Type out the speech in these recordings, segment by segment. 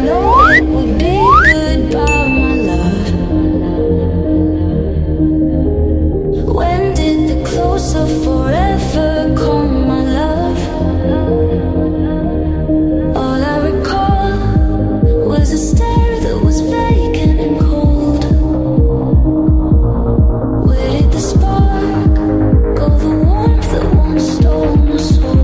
know it would be goodbye, my love. When did the close of forever come, my love? All I recall was a stare that was vacant and cold. Where did the spark go, the warmth that once stole my soul?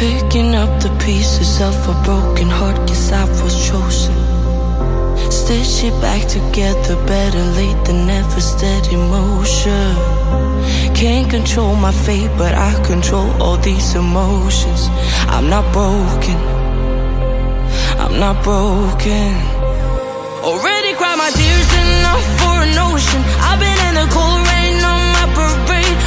Picking up the pieces of a broken heart, guess I was chosen. Stitch it back together, better late than never, steady motion. Can't control my fate, but I control all these emotions. I'm not broken, I'm not broken. Already cried my tears enough for an ocean. I've been in the cold rain on my parade.